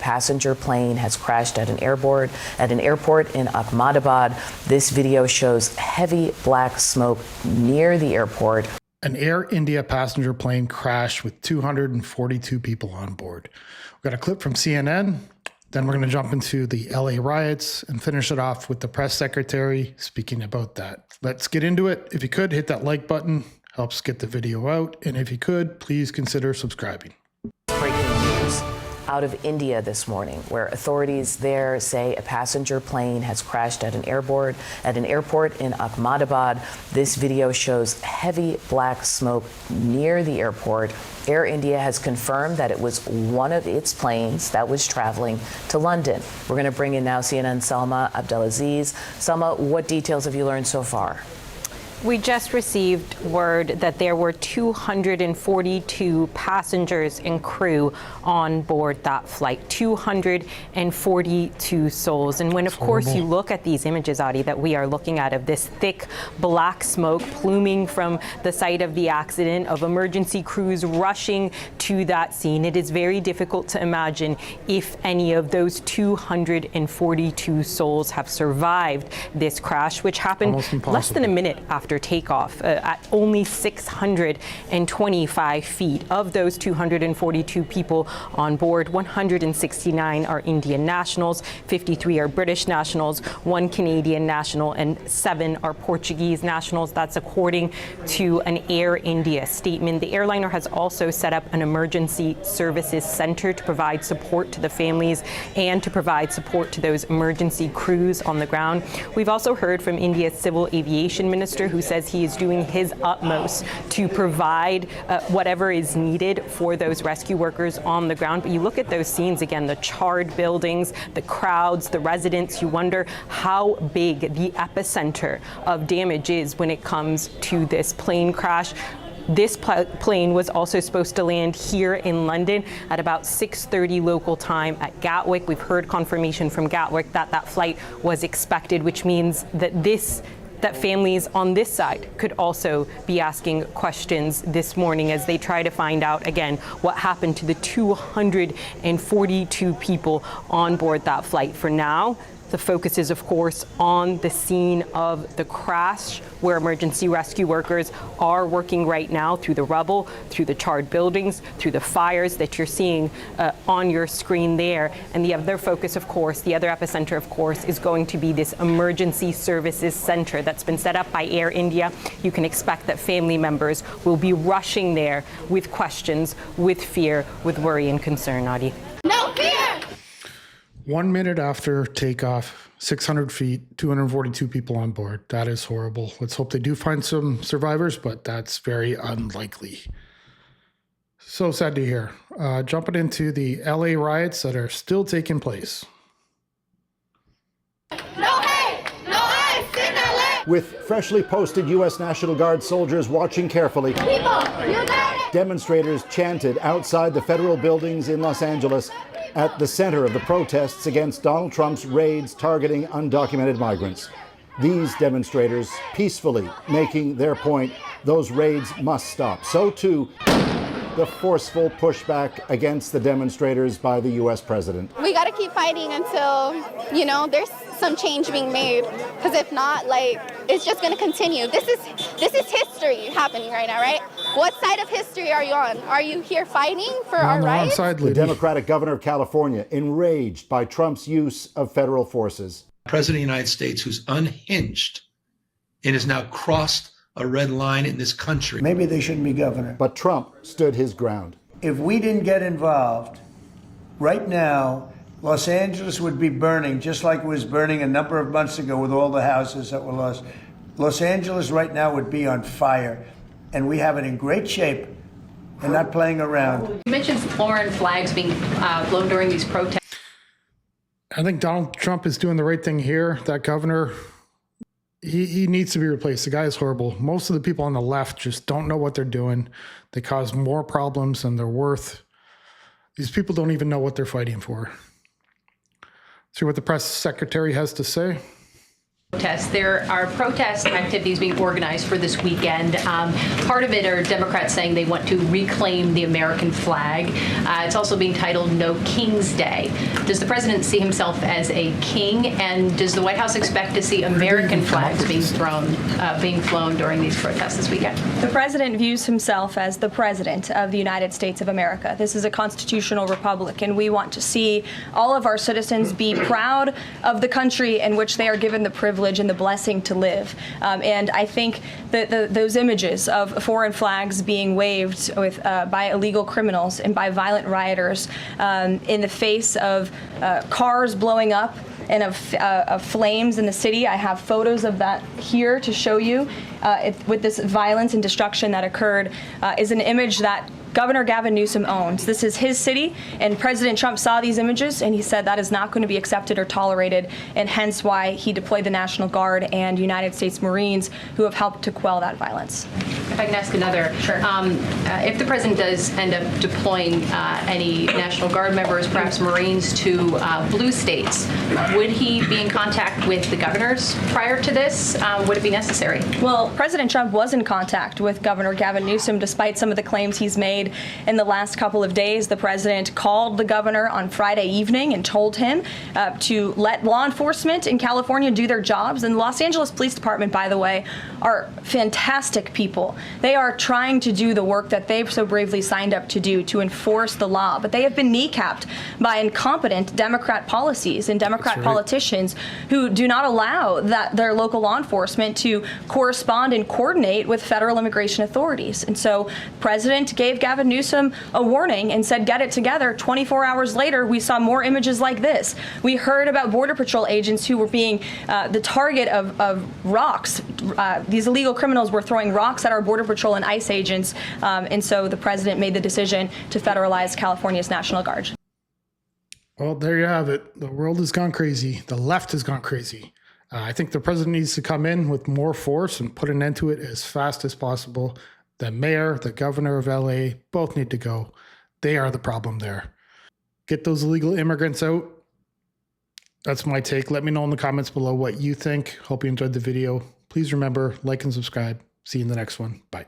passenger plane has crashed at an airport in Ahmedabad. This video shows heavy black smoke near the airport. An Air India passenger plane crashed with 242 people on board. We've got a clip from CNN. Then we're going to jump into the LA riots and finish it off with the press secretary speaking about that. Let's get into it. If you could, hit that like button. Helps get the video out. And if you could, please consider subscribing. Breaking news out of India this morning, where authorities there say a passenger plane has crashed at an airport in Ahmedabad. This video shows heavy black smoke near the airport. Air India has confirmed that it was one of its planes that was traveling to London. We're going to bring in now CNN's Salma Abdelaziz. Salma, what details have you learned so far? We just received word that there were 242 passengers and crew on board that flight. 242 souls. And when, of course, you look at these images, Adi, that we are looking at of this thick black smoke pluming from the site of the accident, of emergency crews rushing to that scene, it is very difficult to imagine if any of those 242 souls have survived this crash, which happened less than a minute after takeoff at only 625 feet. Of those 242 people on board, 169 are Indian nationals, 53 are British nationals, 1 Canadian national, and 7 are Portuguese nationals. That's according to an Air India statement. The airliner has also set up an emergency services center to provide support to the families and to provide support to those emergency crews on the ground. We've also heard from India's civil aviation minister, who says he is doing his utmost to provide whatever is needed for those rescue workers on the ground. But you look at those scenes again, the charred buildings, the crowds, the residents, you wonder how big the epicenter of damage is when it comes to this plane crash. This plane was also supposed to land here in London at about 6:30 local time at Gatwick. We've heard confirmation from Gatwick that that flight was expected, which means that families on this side could also be asking questions this morning as they try to find out, again, what happened to the 242 people on board that flight. For now, the focus is, of course, on the scene of the crash, where emergency rescue workers are working right now through the rubble, through the charred buildings, through the fires that you're seeing on your screen there. And the other focus, of course, the other epicenter, of course, is going to be this emergency services center that's been set up by Air India. You can expect that family members will be rushing there with questions, with fear, with worry and concern, Adi. No fear! 1 minute after takeoff, 600 feet, 242 people on board. That is horrible. Let's hope they do find some survivors, but that's very unlikely. So sad to hear. Jumping into the LA riots that are still taking place. No hate! No ICE in LA! With freshly posted U.S. National Guard soldiers watching carefully, People, united! demonstrators chanted outside the federal buildings in Los Angeles at the center of the protests against Donald Trump's raids targeting undocumented migrants. These demonstrators peacefully making their point, those raids must stop. So too, the forceful pushback against the demonstrators by the U.S. president. We got to keep fighting until, there's some change being made. Because if not, it's just going to continue. This is history happening right now, right? What side of history are you on? Are you here fighting for our rights? The Democratic governor of California, enraged by Trump's use of federal forces. President of the United States, who's unhinged and has now crossed a red line in this country. Maybe they shouldn't be governor. But Trump stood his ground. If we didn't get involved, right now, Los Angeles would be burning, just like it was burning a number of months ago with all the houses that were lost. Los Angeles right now would be on fire, and we have it in great shape and not playing around. You mentioned foreign flags being blown during these protests. I think Donald Trump is doing the right thing here. That governor, he needs to be replaced. The guy is horrible. Most of the people on the left just don't know what they're doing. They cause more problems than they're worth. These people don't even know what they're fighting for. See what the press secretary has to say. There are protest activities being organized for this weekend. Part of it are Democrats saying they want to reclaim the American flag. It's also being titled No King's Day. Does the president see himself as a king, and does the White House expect to see American flags being flown during these protests this weekend? The president views himself as the president of the United States of America. This is a constitutional republic, and we want to see all of our citizens be proud of the country in which they are given the privilege and the blessing to live. And I think that those images of foreign flags being waved with, by illegal criminals and by violent rioters in the face of cars blowing up and of flames in the city. I have photos of that here to show you with this violence and destruction that occurred is an image that Governor Gavin Newsom owns. This is his city, and President Trump saw these images, and he said that is not going to be accepted or tolerated, and hence why he deployed the National Guard and United States Marines who have helped to quell that violence. If I can ask another. Sure. If the president does end up deploying any National Guard members, perhaps Marines, to blue states, would he be in contact with the governors prior to this? Would it be necessary? Well, President Trump was in contact with Governor Gavin Newsom despite some of the claims he's made in the last couple of days. The president called the governor on Friday evening and told him to let law enforcement in California do their jobs. And the Los Angeles Police Department, by the way, are fantastic people. They are trying to do the work that they've so bravely signed up to do, to enforce the law. But they have been kneecapped by incompetent Democrat policies and Democrat politicians who do not allow their local law enforcement to correspond and coordinate with federal immigration authorities. And so the president gave Gavin Newsom a warning and said, get it together. 24 hours later, we saw more images like this. We heard about Border Patrol agents who were being the target of rocks. These illegal criminals were throwing rocks at our Border Patrol and ICE agents. And so the president made the decision to federalize California's National Guard. Well, there you have it. The world has gone crazy. The left has gone crazy. I think the president needs to come in with more force and put an end to it as fast as possible. The mayor, the governor of LA, both need to go. They are the problem there. Get those illegal immigrants out. That's my take. Let me know in the comments below what you think. Hope you enjoyed the video. Please remember, like and subscribe. See you in the next one. Bye.